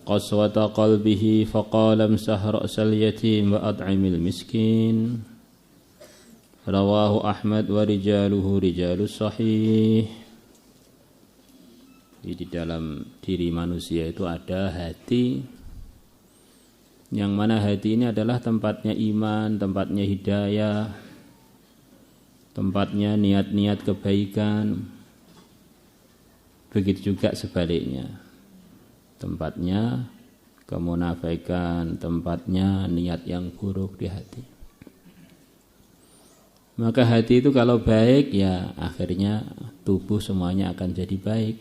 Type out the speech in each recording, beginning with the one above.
qaswata qalbihi faqala amsah ra'sal yatim wa at'imil miskin. Rawahu Ahmad wa rijaluhu rijalus sahih. Di dalam diri manusia itu ada hati, yang mana hati ini adalah tempatnya iman, tempatnya hidayah, tempatnya niat-niat kebaikan. Begitu juga sebaliknya, tempatnya kemunafikan, tempatnya niat yang buruk di hati. Maka hati itu kalau baik, ya akhirnya tubuh semuanya akan jadi baik.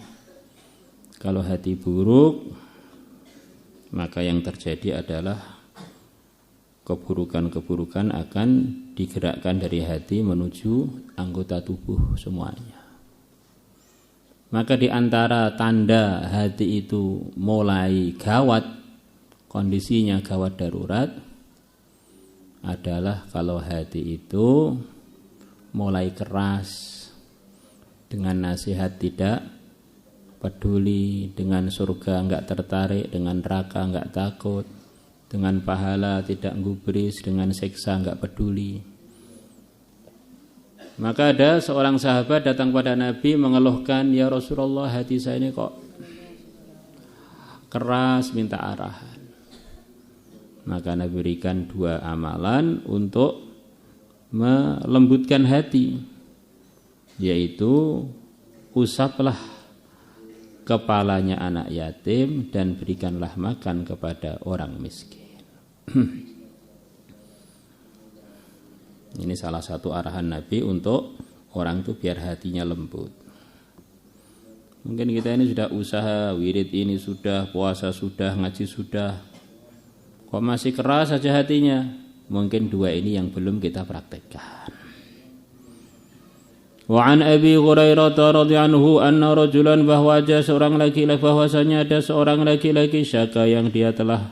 Kalau hati buruk, maka yang terjadi adalah keburukan-keburukan akan digerakkan dari hati menuju anggota tubuh semuanya. Maka di antara tanda hati itu mulai gawat, kondisinya gawat darurat, adalah kalau hati itu mulai keras, dengan nasihat tidak peduli, dengan surga enggak tertarik, dengan neraka enggak takut, dengan pahala tidak gubris, dengan siksa enggak peduli. Maka ada seorang sahabat datang pada Nabi mengeluhkan, "Ya Rasulullah, hati saya ini kok keras, minta arahan." Maka Nabi berikan 2 amalan untuk melembutkan hati, yaitu usaplah kepalanya anak yatim dan berikanlah makan kepada orang miskin. Ini salah satu arahan Nabi untuk orang itu biar hatinya lembut. Mungkin kita ini sudah usaha, wirid ini sudah, puasa sudah, ngaji sudah, kok masih keras saja hatinya. Mungkin 2 ini yang belum kita praktekkan. Wa an Abi Hurairah radhiyallahu anhu anna rajulan, bahwa ada seorang laki-laki, bahwasanya ada seorang laki-laki syaka yang dia telah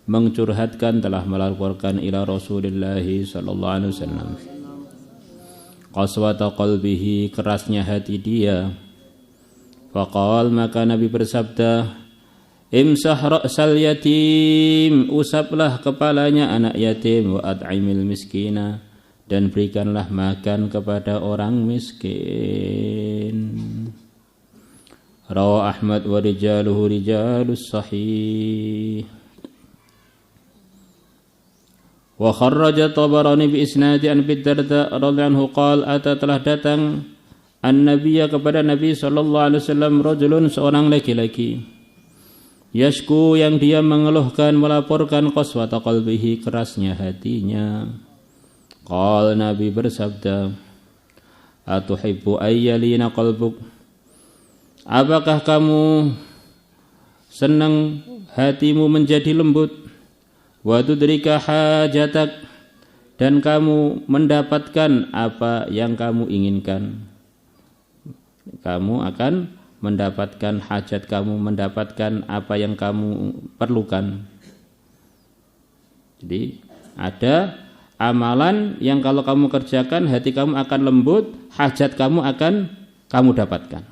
mengcurhatkan, telah melaporkan ila Rasulullah sallallahu alaihi wasallam qaswata qalbihi, kerasnya hati dia. Faqal, maka Nabi bersabda, imsah ra'sal yatim, usaplah kepalanya anak yatim, wa at'imil miskina, dan berikanlah makan kepada orang miskin. Rawahu Ahmad wa rijaluhu rijalus sahih. Wa kharraja Tabarani bi isnadi an Abi Darda radhiyallahu anhu qala, telah datang an-nabiyya kepada Nabi sallallahu alaihi wasallam rajulun, seorang laki-laki, yashku, yang dia mengeluhkan, melaporkan qaswata qalbihi, kerasnya hatinya. Qal, Nabi bersabda, atuhibbu ayyalina qalbuk, apakah kamu senang hatimu menjadi lembut, wa tudrika hajatak, dan kamu mendapatkan apa yang kamu inginkan. Kamu akan mendapatkan hajat kamu, mendapatkan apa yang kamu perlukan. Jadi ada amalan yang kalau kamu kerjakan, hati kamu akan lembut, hajat kamu akan kamu dapatkan.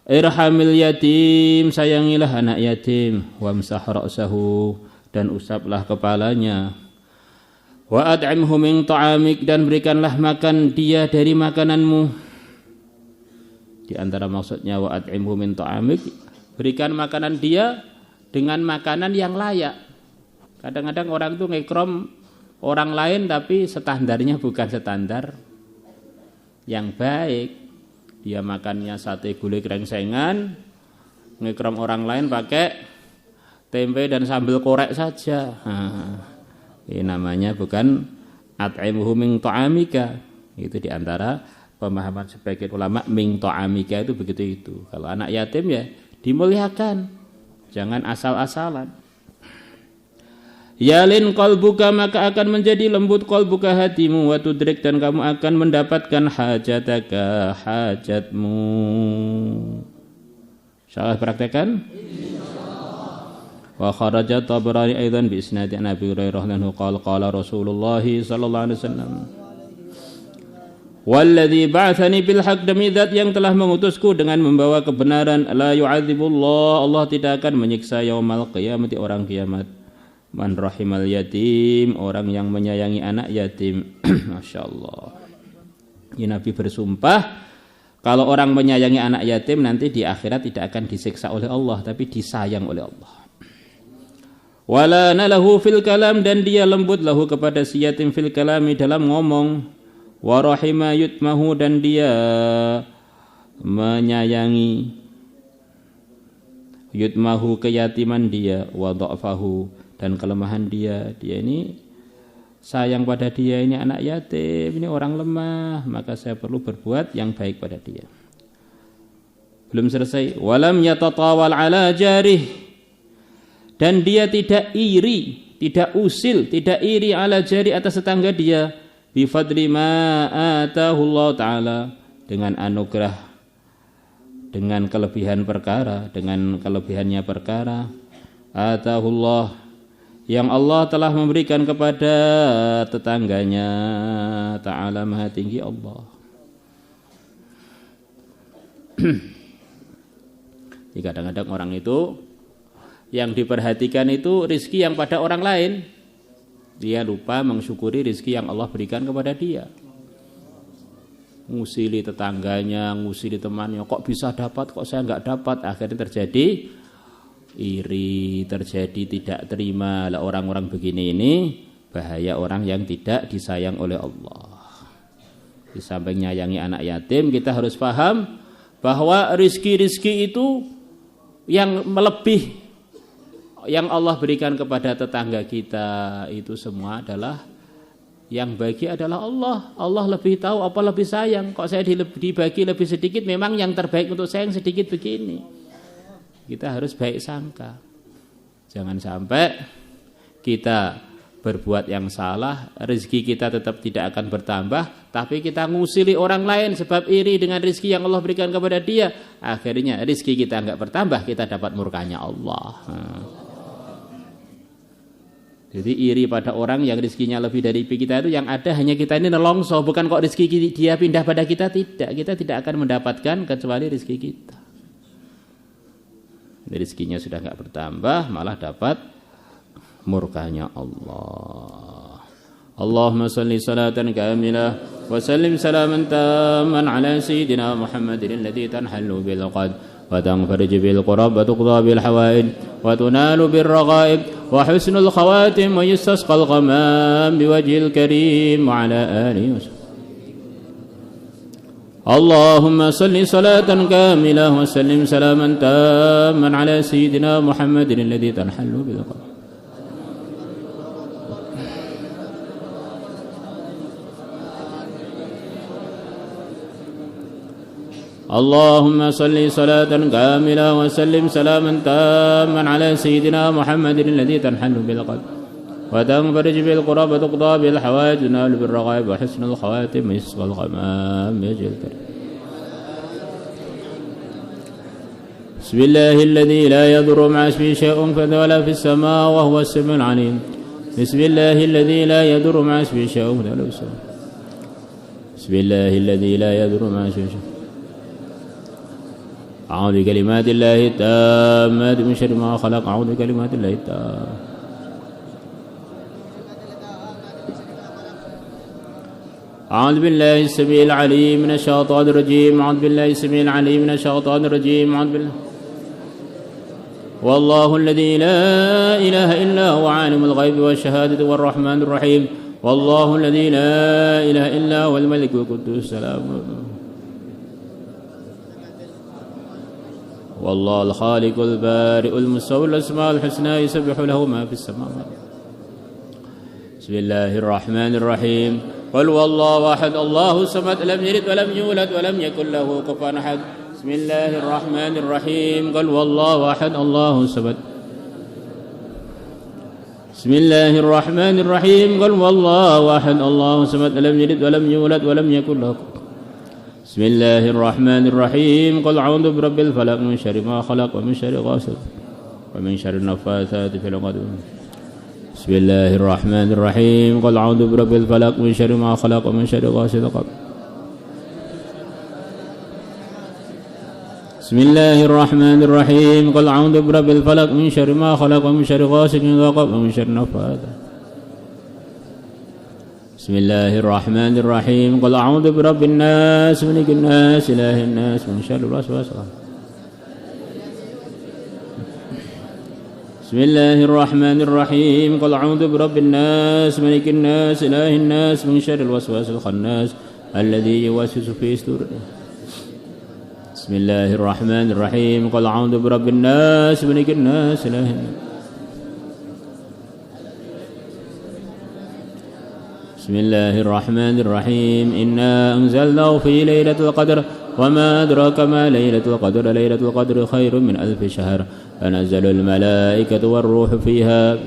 Irhamil yatim, sayangilah anak yatim, wamsah ra'sahu, dan usaplah kepalanya. Wa at'imhu min ta'amik, dan berikanlah makan dia dari makananmu. Di antara maksudnya wa at'imhu min ta'amik, berikan makanan dia dengan makanan yang layak. Kadang-kadang orang itu ngekrom orang lain tapi standarnya bukan standar yang baik. Dia makannya sate gulai krengsengan, ngekrom orang lain pakai tempe dan sambal korek saja. Ini namanya bukan at'imhu min ta'amika. Itu di antara pemahaman sebagian ulama, min ta'amika itu begitu itu. Kalau anak yatim ya dimuliakan, jangan asal-asalan. Yalin qalbuka, maka akan menjadi lembut qalbuka, hatimu, wa tudrik, dan kamu akan mendapatkan hajataka, hajatmu. Insyaallah praktekkan. Wa kharaja Tabarani aidan bi isnadi Abi Hurairah anhu qala qala Rasulullah sallallahu alaihi wasallam Walladzi ba'atsani bil haqq, demi zat yang telah mengutusku dengan membawa kebenaran, la yu'adzibullah, Allah tidak akan menyiksa yaumal qiyamati orang kiamat. Man rahimal yatim, orang yang menyayangi anak yatim. Masya Allah. Ini Nabi bersumpah kalau orang menyayangi anak yatim nanti di akhirat tidak akan disiksa oleh Allah, tapi disayang oleh Allah. Wala nalahu fil kalam, dan dia lembut lahu kepada si yatim fil kalami dalam ngomong. Wa rahima yutmahu, dan dia menyayangi yutmahu keyatiman dia, wa dha'fahu, dan kelemahan dia ini sayang pada dia, ini anak yatim, ini orang lemah, maka saya perlu berbuat yang baik pada dia. Belum selesai. Walam yatatawal ala jarih, dan dia tidak iri, tidak usil, tidak iri ala jari atas tetangga dia, bifadli ma atahullah ta'ala, dengan anugerah, dengan kelebihan perkara, dengan kelebihannya perkara atahullah yang Allah telah memberikan kepada tetangganya ta'ala, maha tinggi Allah. Jadi kadang-kadang orang itu yang diperhatikan itu rizki yang pada orang lain, dia lupa mensyukuri rizki yang Allah berikan kepada dia. Ngusili tetangganya, ngusili temannya, kok bisa dapat, kok saya enggak dapat. Akhirnya terjadi iri, terjadi tidak terima. Lah orang-orang begini ini bahaya, orang yang tidak disayang oleh Allah. Di samping nyayangi anak yatim, kita harus paham bahwa rizki-rizki itu yang melebih yang Allah berikan kepada tetangga kita itu semua adalah yang bagi adalah Allah. Allah lebih tahu apa lebih sayang. Kok saya dibagi lebih sedikit, memang yang terbaik untuk saya yang sedikit begini. Kita harus baik sangka. Jangan sampai kita berbuat yang salah, rezeki kita tetap tidak akan bertambah, tapi kita ngusili orang lain sebab iri dengan rezeki yang Allah berikan kepada dia. Akhirnya rezeki kita enggak bertambah, kita dapat murkanya Allah. Jadi iri pada orang yang rezekinya lebih dari kita itu, yang ada hanya kita ini nelongso, bukan kok rezeki dia pindah pada kita, tidak. Kita tidak akan mendapatkan kecuali rezeki kita. Rezekinya sudah enggak bertambah, malah dapat murkanya Allah. Allahumma salli salatan kamilah wa sallim salaman tamman ala sayyidina Muhammadin alladhi tanhallu bil qad wa tanfarij bil qurab wa tuqda bil hawaid wa tunalu bir raghaib wa husnul khawatim wa yustasqal ghamam biwajhil karim wa ala alihi. Allahumma salli salatan kamilah wa sallim salaman tamman ala sayyidina Muhammadin alladhi tanhallu bil qad. اللهم صل صلاة كاملة وسلم سلاما تاما على سيدنا محمد الذي تنحل بالقلب وتنفرج بالقرب وتقضى بالحوائج ونال بالرغائب وحسن الخواتم ويسقى الغمام يجل الكريم. بسم الله الذي لا يضر مع اسمه شيء ولا في السماء وهو السميع العليم. بسم الله الذي لا يضر مع اسمه شيء ولا في السماء. بسم الله الذي لا يضر مع اسمه شيء. أعوذ بكلمات الله التامات من شر ما خلق. أعوذ بكلمات الله التامات. أعوذ بالله السميع العليم من الشيطان الرجيم. أعوذ بالله السميع العليم من الشيطان الرجيم. أعوذ بالله والله الذي لا إله إلا هو عالم الغيب والشهادة والرحمن الرحيم. والله الذي لا إله إلا هو الملك القدوس السلام. والله الخالق البارئ المصور الأسماء الحسنى يسبح له ما في السماوات. بسم الله الرحمن الرحيم. قل والله أحد الله الصمد لم يلد ولم يولد ولم يكن له كفوا أحد. بسم الله الرحمن الرحيم. قل والله أحد الله الصمد. بسم الله الرحمن الرحيم. قل والله أحد الله الصمد لم يلد ولم يولد ولم يكن له. بسم الله الرحمن الرحيم. قل أعوذ برب الفلق من شر ما خلق ومن شر غاسق ومن شر النفاثات في العقد. بسم الله الرحمن الرحيم. قل أعوذ برب الفلق من شر ما خلق ومن شر غاسق Bismillahirrahmanirrahim. Qul a'udzu birabbil falaq min syarri ma khalaq wa min syarri ghasiqin idza waqab wa min syarri naffatsat. Bismillahirrahmanirrahim. Qul a'udzu birabbin nas, malikin nas, ilahin nas, min syarril waswasil. Bismillahirrahmanirrahim. Qul a'udzu birabbin nas, malikin nas, ilahin nas, min syarril waswasil khannas alladzi yuwaswisu fi sudur. Bismillahirrahmanirrahim. Qul a'udzu birabbin nas, malikin nas, ilahin nas. Bismillahirrahmanirrahim. Inna anzalnahu fi lailatul qadr wa ma adraka ma lailatul qadr. Lailatul qadri khairun min alfi syahr. Tanazzalul malaikatu war ruhu fiha.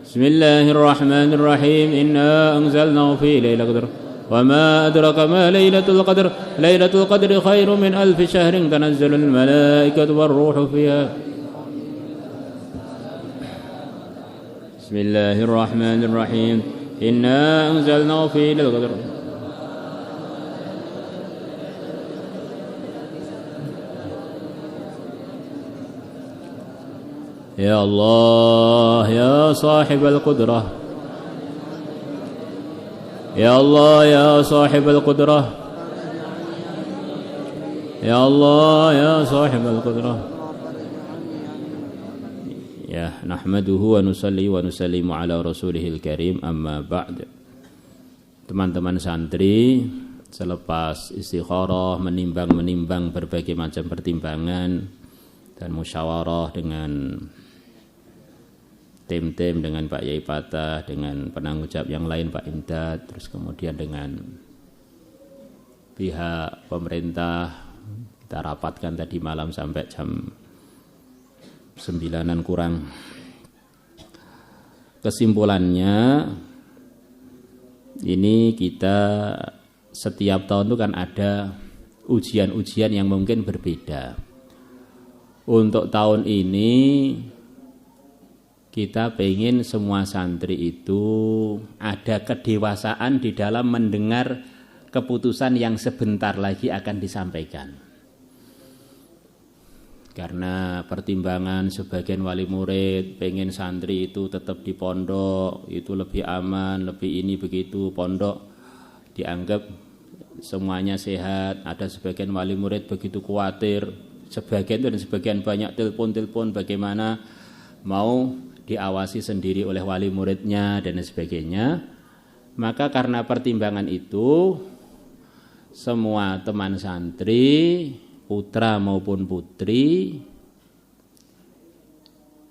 Bismillahirrahmanirrahim. Inna anzalnahu fi lailatul qadr wa ma adraka ma lailatul qadr. Lailatul qadri khairun min alfi syahr. Tanazzalul malaikatu war ruhu fiha. Bismillahirrahmanirrahim. Inna anzalnahu fi lailatul qadr. Ya Allah ya sahibal qudrah. Ya Allah ya sahibal qudrah. Ya Allah ya sahibal qudrah. Ya, nahmaduhu wa nusalli wa nusallimu ala rasulihil karim, amma ba'd. Teman-teman santri, selepas istikharah, menimbang berbagai macam pertimbangan dan musyawarah dengan tim-tim, dengan Pak Yai Patah, dengan penanggung jawab yang lain Pak Imdad, terus kemudian dengan pihak pemerintah, kita rapatkan tadi malam sampai jam 9-an kurang. Kesimpulannya, ini kita setiap tahun itu kan ada ujian-ujian yang mungkin berbeda. Untuk tahun ini kita pengen semua santri itu ada kedewasaan di dalam mendengar keputusan yang sebentar lagi akan disampaikan. Karena pertimbangan sebagian wali murid pengen santri itu tetap di pondok, itu lebih aman, lebih ini begitu, pondok dianggap semuanya sehat. Ada sebagian wali murid begitu khawatir, sebagian dan sebagian banyak telepon bagaimana mau diawasi sendiri oleh wali muridnya dan sebagainya. Maka karena pertimbangan itu, semua teman santri, putra maupun putri,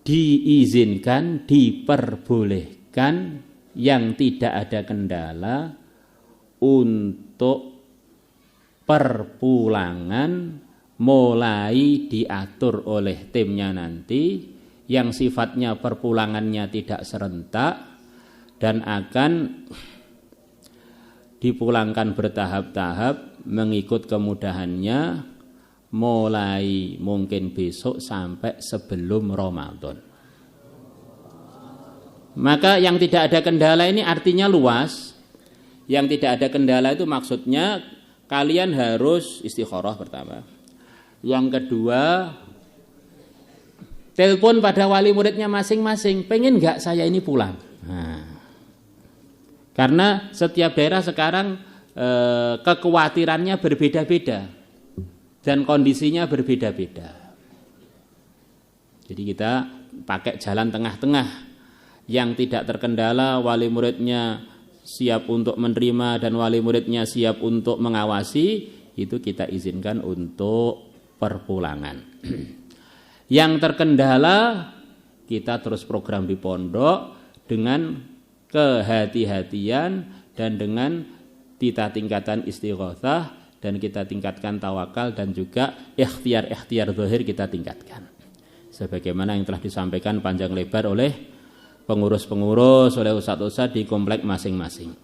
diizinkan, diperbolehkan yang tidak ada kendala untuk perpulangan mulai diatur oleh timnya nanti, yang sifatnya perpulangannya tidak serentak dan akan dipulangkan bertahap-tahap mengikut kemudahannya, mulai mungkin besok sampai sebelum Ramadan. Maka yang tidak ada kendala ini artinya luas. Yang tidak ada kendala itu maksudnya kalian harus istikharah pertama. Yang kedua, telepon pada wali muridnya masing-masing, pengen nggak saya ini pulang. Karena setiap daerah sekarang kekhawatirannya berbeda-beda dan kondisinya berbeda-beda. Jadi kita pakai jalan tengah-tengah yang tidak terkendala, wali muridnya siap untuk menerima dan wali muridnya siap untuk mengawasi, itu kita izinkan untuk perpulangan. Yang terkendala, kita terus program di pondok dengan kehati-hatian dan dengan tingkatan istighatsah, dan kita tingkatkan tawakal dan juga ikhtiar zahir kita tingkatkan. Sebagaimana yang telah disampaikan panjang lebar oleh pengurus-pengurus, oleh ustadz-ustadz di komplek masing-masing.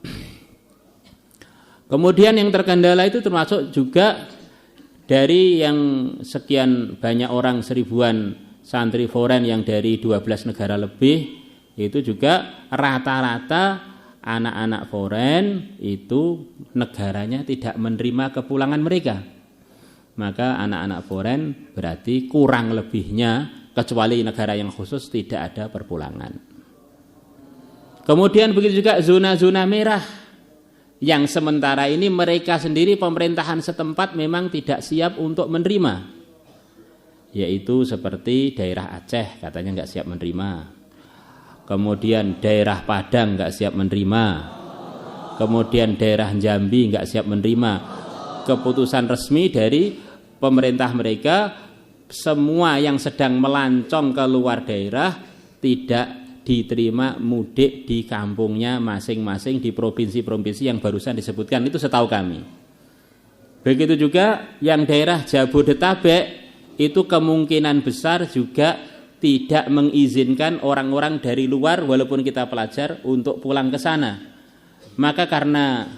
Kemudian yang terkendala itu termasuk juga dari yang sekian banyak orang, seribuan santri foreign yang dari 12 negara lebih, itu juga rata-rata anak-anak foreign itu negaranya tidak menerima kepulangan mereka. Maka anak-anak foreign berarti kurang lebihnya, kecuali negara yang khusus, tidak ada perpulangan. Kemudian begitu juga zona-zona merah, yang sementara ini mereka sendiri pemerintahan setempat memang tidak siap untuk menerima. Yaitu seperti daerah Aceh katanya nggak siap menerima. Kemudian daerah Padang nggak siap menerima. Kemudian daerah Jambi nggak siap menerima. Keputusan resmi dari pemerintah mereka, semua yang sedang melancong ke luar daerah tidak diterima mudik di kampungnya masing-masing di provinsi-provinsi yang barusan disebutkan, itu setahu kami. Begitu juga yang daerah Jabodetabek itu kemungkinan besar juga tidak mengizinkan orang-orang dari luar walaupun kita pelajar untuk pulang ke sana. Maka karena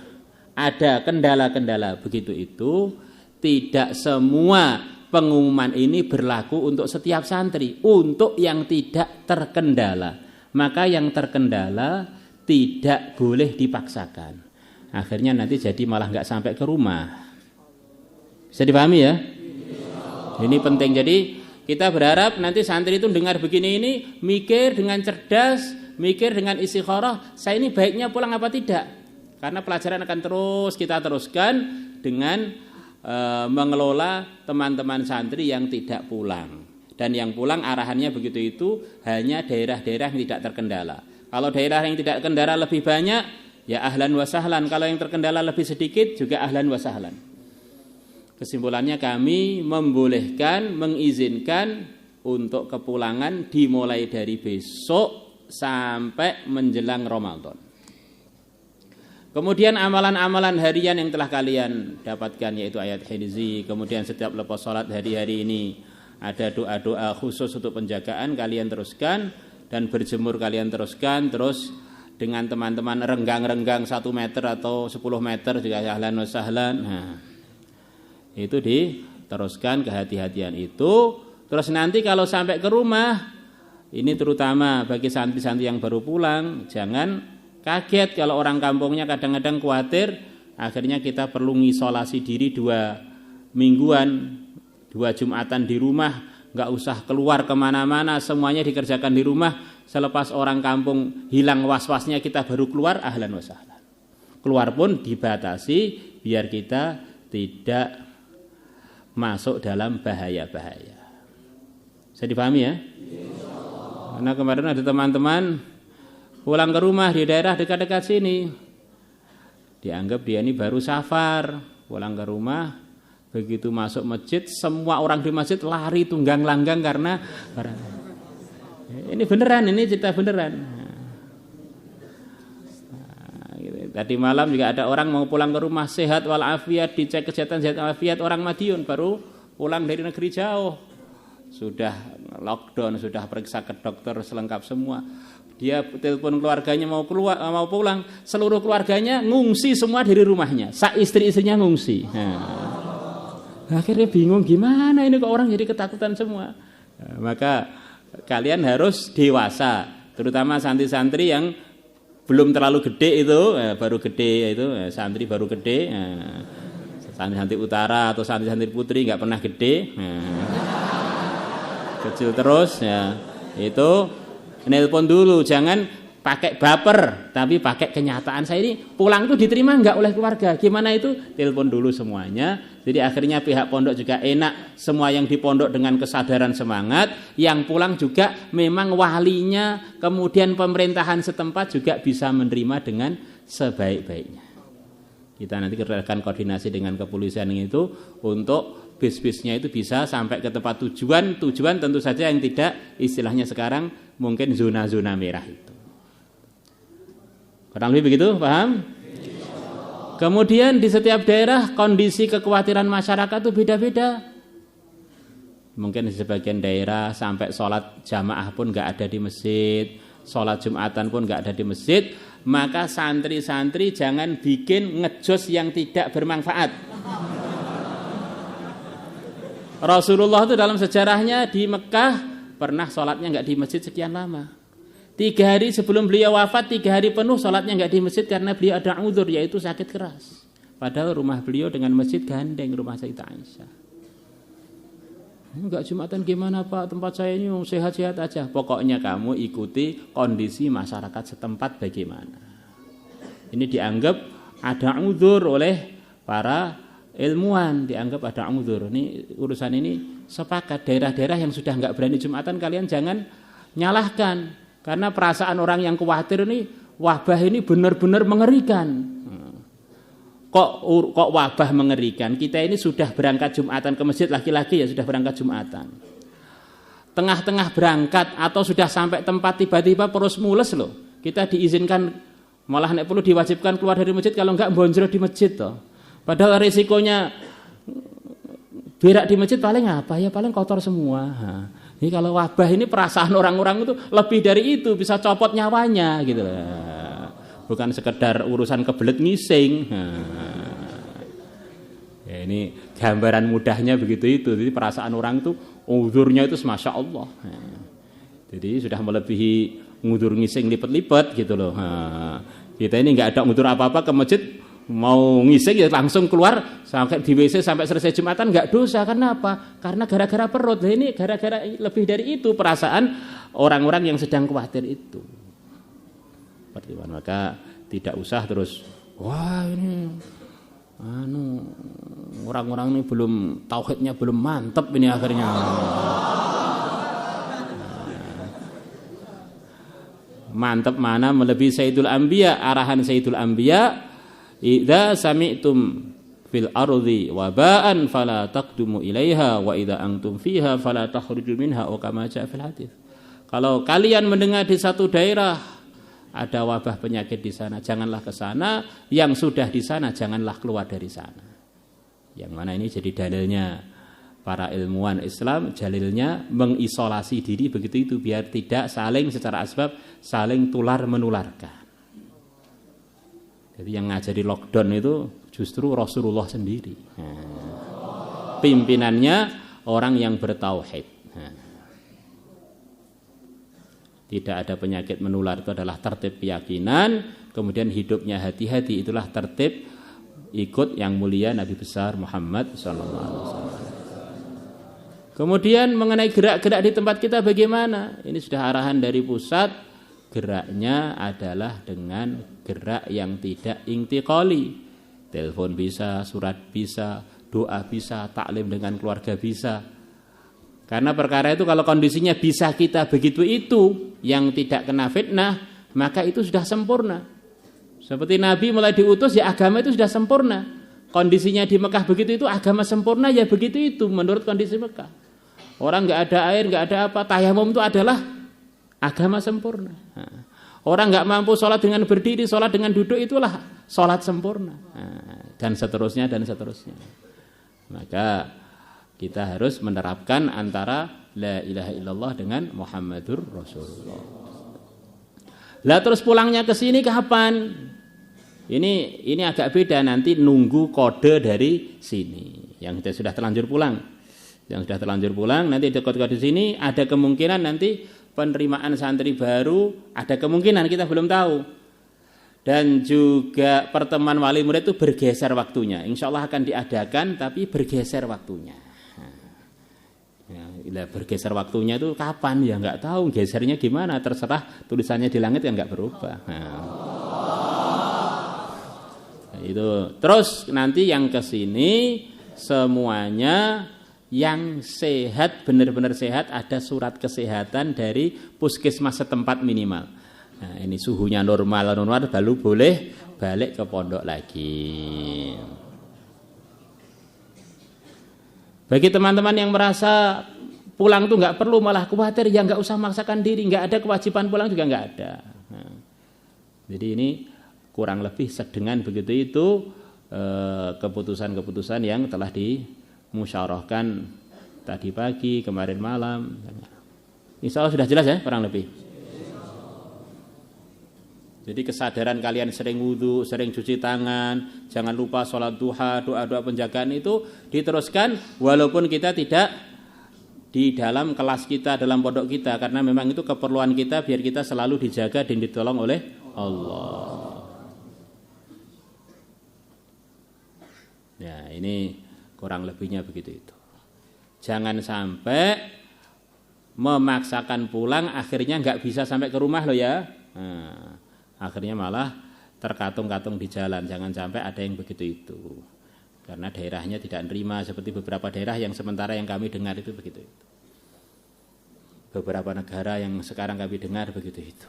ada kendala-kendala begitu itu, tidak semua pengumuman ini berlaku untuk setiap santri. Untuk yang tidak terkendala, maka yang terkendala tidak boleh dipaksakan. Akhirnya nanti jadi malah nggak sampai ke rumah. Bisa dipahami ya? Ini penting. Jadi kita berharap nanti santri itu dengar begini ini, mikir dengan cerdas, mikir dengan istikharah, saya ini baiknya pulang apa tidak. Karena pelajaran akan terus kita teruskan dengan mengelola teman-teman santri yang tidak pulang. Dan yang pulang arahannya begitu itu hanya daerah-daerah yang tidak terkendala. Kalau daerah yang tidak terkendala lebih banyak, ya ahlan wa sahlan. Kalau yang terkendala lebih sedikit, juga ahlan wa sahlan. Kesimpulannya kami membolehkan, mengizinkan untuk kepulangan dimulai dari besok sampai menjelang Ramadan. Kemudian amalan-amalan harian yang telah kalian dapatkan yaitu ayat hifzi. Kemudian setiap lepas sholat hari-hari ini ada doa-doa khusus untuk penjagaan, kalian teruskan. Dan berjemur kalian teruskan. Terus dengan teman-teman renggang-renggang 1 meter atau 10 meter juga ahlan wa sahlan. Nah, itu diteruskan kehati-hatian itu. Terus nanti kalau sampai ke rumah, ini terutama bagi santri-santri yang baru pulang, jangan kaget kalau orang kampungnya kadang-kadang khawatir. Akhirnya kita perlu ngisolasi diri 2 mingguan, 2 Jumatan di rumah, nggak usah keluar kemana-mana, semuanya dikerjakan di rumah. Selepas orang kampung hilang was-wasnya kita baru keluar, ahlan wa sahlan. Keluar pun dibatasi biar kita tidak masuk dalam bahaya-bahaya. Bisa dipahami ya? Karena kemarin ada teman-teman pulang ke rumah di daerah dekat-dekat sini, dianggap dia ini baru safar, pulang ke rumah, begitu masuk masjid, semua orang di masjid lari tunggang langgang karena ini beneran, ini cerita beneran. Tadi malam juga ada orang mau pulang ke rumah sehat walafiat, dicek kesehatan sehat walafiat, orang Madiun baru pulang dari negeri jauh, sudah lockdown, sudah periksa ke dokter selengkap semua. Dia telepon keluarganya mau pulang, seluruh keluarganya ngungsi semua dari rumahnya, istri-istrinya ngungsi. Akhirnya bingung gimana ini kok orang jadi ketakutan semua. Maka kalian harus dewasa, terutama santri-santri yang belum terlalu gede itu, baru gede itu, santri baru gede, santri-santri utara atau santri-santri putri nggak pernah gede, kecil terus, ya itu nelpon dulu, jangan pakai baper, tapi pakai kenyataan. Saya ini pulang itu diterima nggak oleh keluarga, gimana itu? Telepon dulu semuanya. Jadi akhirnya pihak pondok juga enak, semua yang di pondok dengan kesadaran semangat, yang pulang juga memang walinya, kemudian pemerintahan setempat juga bisa menerima dengan sebaik-baiknya. Kita nanti akan koordinasi dengan kepolisian itu untuk bis-bisnya itu bisa sampai ke tempat tujuan tentu saja yang tidak istilahnya sekarang mungkin zona-zona merah itu. Kurang lebih begitu, paham? Kemudian di setiap daerah kondisi kekhawatiran masyarakat itu beda-beda. Mungkin di sebagian daerah sampai sholat jamaah pun nggak ada di masjid, sholat Jumatan pun nggak ada di masjid. Maka santri-santri jangan bikin ngejos yang tidak bermanfaat. Rasulullah itu dalam sejarahnya di Mekah pernah sholatnya nggak di masjid sekian lama. 3 hari sebelum beliau wafat, 3 hari penuh sholatnya nggak di masjid karena beliau ada uzur, yaitu sakit keras. Padahal rumah beliau dengan masjid gandeng rumah Sayyidah Aisyah. Enggak Jumatan gimana Pak, tempat saya ini sehat-sehat aja. Pokoknya kamu ikuti kondisi masyarakat setempat bagaimana. Ini dianggap ada uzur oleh para ilmuwan, dianggap ada uzur. Ini urusan ini sepakat, daerah-daerah yang sudah enggak berani Jumatan kalian jangan nyalahkan. Karena perasaan orang yang khawatir ini, wabah ini benar-benar mengerikan. Kok wabah mengerikan? Kita ini sudah berangkat Jumatan ke masjid, laki-laki ya sudah berangkat Jumatan. Tengah-tengah berangkat atau sudah sampai tempat tiba-tiba perus mules loh. Kita diizinkan, malah nek perlu diwajibkan keluar dari masjid, kalau enggak bonjol di masjid toh. Padahal risikonya berak di masjid paling apa ya? Paling kotor semua. Ini kalau wabah ini perasaan orang-orang itu lebih dari itu, bisa copot nyawanya gitu. Bukan sekedar urusan kebelet ngising. Ya, ini gambaran mudahnya begitu itu. Jadi perasaan orang itu uzurnya itu Masya Allah. Jadi sudah melebihi ngudur ngising lipet-lipet gitu loh. Kita ini nggak ada ngudur apa-apa ke masjid, mau ngising ya langsung keluar sampai di WC sampai selesai Jumatan nggak dosa. Karena apa? Karena gara-gara perut. Nah, ini gara-gara lebih dari itu perasaan orang-orang yang sedang khawatir itu. Maka tidak usah terus wah ini orang-orang ini belum tauhidnya belum mantap ini akhirnya. Mantap mana melebihi Sayyidul Anbiya, arahan Sayyidul Anbiya. Idza sami'tum fil ardi waba'an fala taqdumu ilaiha wa idza antum fiha fala takhruju minha wa kama ja'a fil hadits. Kalau kalian mendengar di satu daerah ada wabah penyakit di sana, janganlah ke sana, yang sudah di sana janganlah keluar dari sana. Yang mana ini jadi dalilnya para ilmuwan Islam, dalilnya mengisolasi diri begitu itu biar tidak saling secara asbab saling tular menularkan. Jadi yang ngajari lockdown itu justru Rasulullah sendiri. Pimpinannya orang yang bertauhid. Tidak ada penyakit menular, itu adalah tertib keyakinan. Kemudian hidupnya hati-hati, itulah tertib ikut yang mulia Nabi besar Muhammad SAW. Kemudian mengenai gerak-gerak di tempat kita bagaimana? Ini sudah arahan dari pusat. Geraknya adalah dengan gerak yang tidak intiqali. Telepon bisa, surat bisa, doa bisa, taklim dengan keluarga bisa. Karena perkara itu kalau kondisinya bisa kita begitu itu yang tidak kena fitnah, maka itu sudah sempurna. Seperti Nabi mulai diutus ya agama itu sudah sempurna. Kondisinya di Mekah begitu itu agama sempurna ya begitu itu menurut kondisi Mekah. Orang enggak ada air, enggak ada apa, tayamum itu adalah agama sempurna. Orang enggak mampu sholat dengan berdiri, sholat dengan duduk itulah sholat sempurna. Dan seterusnya dan seterusnya. Maka kita harus menerapkan antara la ilaha illallah dengan Muhammadur Rasulullah. Lah terus pulangnya ke sini kapan? Ini agak beda, nanti nunggu kode dari sini. Yang sudah terlanjur pulang. Yang sudah terlanjur pulang nanti ada kode-kode sini, ada kemungkinan nanti penerimaan santri baru, ada kemungkinan kita belum tahu. Dan juga pertemuan wali murid itu bergeser waktunya. Insya Allah akan diadakan tapi bergeser waktunya. Ya, bergeser waktunya itu kapan ya nggak tahu, gesernya gimana terserah, tulisannya di langit yang nggak berubah. Itu terus nanti yang kesini semuanya yang sehat benar-benar sehat ada surat kesehatan dari puskesmas setempat minimal. Nah, ini suhunya normal baru boleh balik ke pondok lagi. Bagi teman-teman yang merasa pulang tuh nggak perlu malah khawatir, ya nggak usah maksakan diri, nggak ada kewajiban pulang juga nggak ada. Nah, jadi ini kurang lebih sedengan begitu itu keputusan-keputusan yang telah dimusyawarahkan tadi pagi, kemarin malam. Insya Allah sudah jelas ya kurang lebih. Jadi kesadaran kalian sering wudu, sering cuci tangan, jangan lupa sholat duha, doa-doa penjagaan itu diteruskan walaupun kita tidak di dalam kelas kita, dalam pondok kita, karena memang itu keperluan kita biar kita selalu dijaga dan ditolong oleh Allah. Ya, ini kurang lebihnya begitu itu. Jangan sampai memaksakan pulang akhirnya nggak bisa sampai ke rumah loh ya. Nah, akhirnya malah terkatung-katung di jalan. Jangan sampai ada yang begitu itu. Karena daerahnya tidak nerima seperti beberapa daerah yang sementara yang kami dengar itu begitu itu. Beberapa negara yang sekarang kami dengar begitu itu.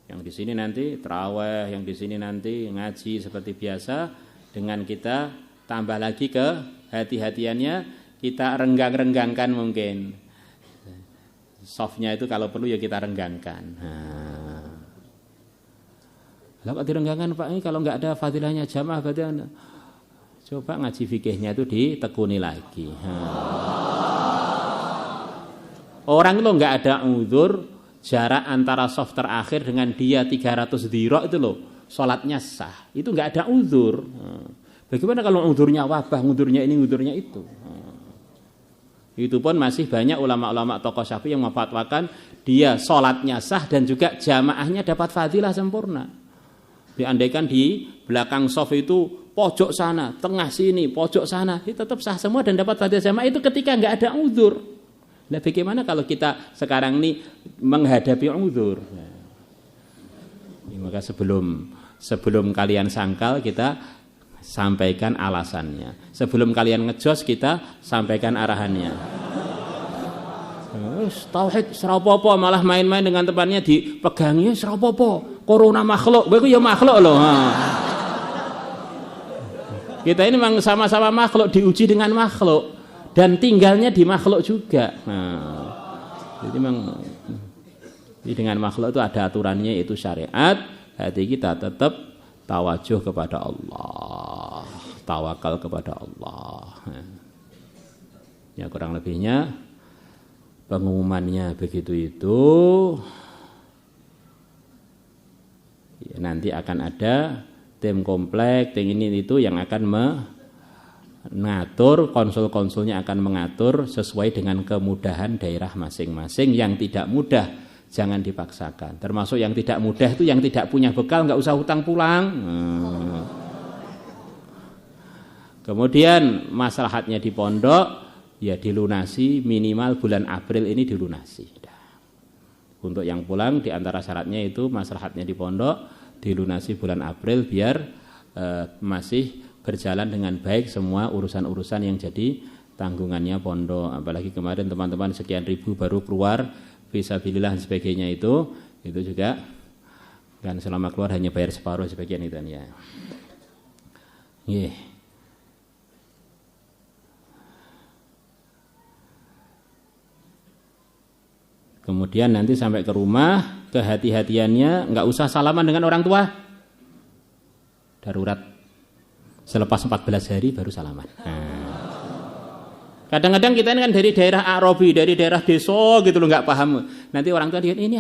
Yang di sini nanti tarawih, yang di sini nanti ngaji seperti biasa, dengan kita tambah lagi ke hati-hatiannya, kita renggang-renggangkan mungkin. Softnya itu kalau perlu ya kita renggangkan. Lah kok direnggangkan Pak, ini kalau nggak ada fadilahnya jamaah berarti coba ngaji fikihnya itu ditekuni lagi. Orang itu nggak ada uzur, jarak antara soft terakhir dengan dia 300 dirok itu loh, sholatnya sah. Itu nggak ada uzur. Bagaimana kalau uzurnya wabah, uzurnya ini, uzurnya itu? Itu pun masih banyak ulama-ulama tokoh Syafi'i yang memfatwakan dia sholatnya sah dan juga jamaahnya dapat fadilah sempurna. Diandaikan di belakang sof itu pojok sana, tengah sini, pojok sana, itu tetap sah semua dan dapat fadilah jamaah itu ketika nggak ada uzur. Nah, bagaimana kalau kita sekarang ini menghadapi uzur? Nah, maka sebelum kalian sangkal kita sampaikan alasannya. Sebelum kalian ngejos kita sampaikan arahannya. Tauhid serapopo malah main-main dengan temannya dipegangi serapopo. Corona makhluk, begitu ya makhluk loh. Kita ini memang sama-sama makhluk, diuji dengan makhluk dan tinggalnya di makhluk juga. Jadi memang dengan makhluk itu ada aturannya, itu syariat. Hati kita tetap tawajuh kepada Allah, tawakal kepada Allah. Ya kurang lebihnya pengumumannya begitu itu. Ya, nanti akan ada tim komplek, tim ini itu yang akan mengatur, konsul-konsulnya akan mengatur sesuai dengan kemudahan daerah masing-masing. Yang tidak mudah jangan dipaksakan. Termasuk yang tidak mudah itu yang tidak punya bekal nggak usah hutang pulang. Kemudian maslahatnya di pondok ya dilunasi minimal bulan April ini dilunasi. Untuk yang pulang di antara syaratnya itu maslahatnya di pondok dilunasi bulan April biar masih berjalan dengan baik semua urusan-urusan yang jadi tanggungannya pondok. Apalagi kemarin teman-teman sekian ribu baru keluar fisabilillah dan sebagainya itu juga kan selama keluar hanya bayar separuh sebagian itu ya. Yeah. Kemudian nanti sampai ke rumah, kehati-hatiannya nggak usah salaman dengan orang tua. Darurat. Selepas 14 hari baru salaman. Kadang-kadang kita ini kan dari daerah Arabi, dari daerah desa gitu loh, nggak paham. Nanti orang tua dia ini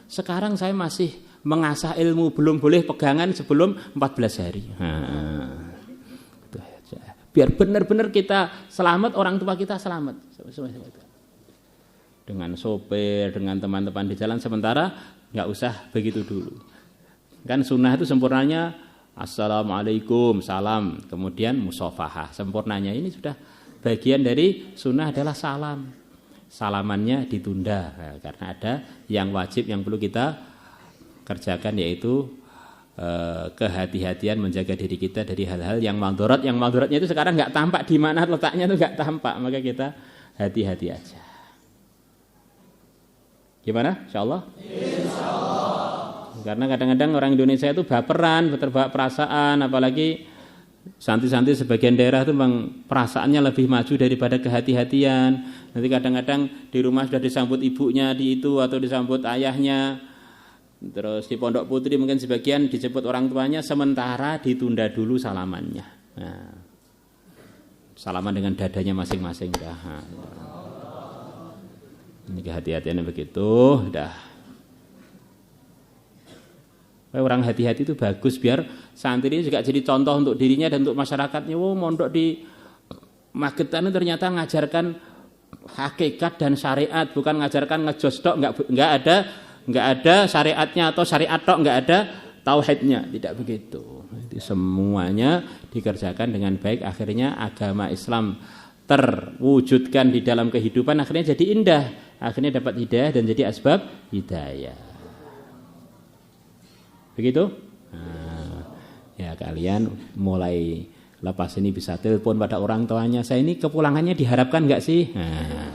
sekarang saya masih mengasah ilmu, belum boleh pegangan sebelum 14 hari. Biar benar-benar kita selamat, orang tua kita selamat. Dengan sopir, dengan teman-teman di jalan, sementara nggak usah begitu dulu. Kan sunnah itu sempurnanya assalamualaikum, salam, kemudian musafahah. Sempurnanya ini sudah bagian dari sunnah adalah salam. Salamannya ditunda karena ada yang wajib yang perlu kita kerjakan, yaitu kehati-hatian menjaga diri kita dari hal-hal yang mandorot. Yang mandorotnya itu sekarang nggak tampak di mana letaknya, itu nggak tampak, maka kita hati-hati aja. Gimana? Insyaallah? Insyaallah. Karena kadang-kadang orang Indonesia itu baperan, terbawa perasaan, apalagi santri-santri sebagian daerah itu memang perasaannya lebih maju daripada kehati-hatian. Nanti kadang-kadang di rumah sudah disambut ibunya di itu atau disambut ayahnya. Terus di Pondok Putri mungkin sebagian dijemput orang tuanya, sementara ditunda dulu salamannya. Nah, salaman dengan dadanya masing-masing dah. Ini kehati-hatiannya begitu, dah. Orang hati-hati itu bagus biar santri ini juga jadi contoh untuk dirinya dan untuk masyarakatnya. Mondok di Magetan ternyata ngajarkan hakikat dan syariat, bukan ngajarkan ngejos tok, enggak ada syariatnya atau syariat tok, enggak ada tauhidnya, tidak begitu. Itu semuanya dikerjakan dengan baik, akhirnya agama Islam terwujudkan di dalam kehidupan, akhirnya jadi indah, akhirnya dapat hidayah dan jadi asbab hidayah. Begitu? Nah, ya kalian mulai lepas ini bisa telepon pada orang tuanya, saya ini kepulangannya diharapkan enggak sih? Nah.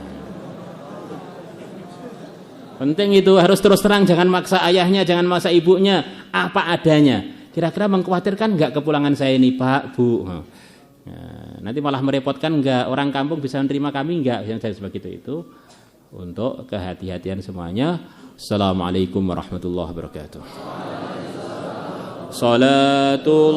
Penting itu, harus terus terang, jangan maksa ayahnya, jangan maksa ibunya, apa adanya. Kira-kira mengkhawatirkan enggak kepulangan saya ini, Pak, Bu? Nah, nanti malah merepotkan enggak? Orang kampung bisa menerima kami enggak? Yang seperti itu untuk kehati-hatian semuanya. Assalamualaikum warahmatullahi wabarakatuh. Salatullah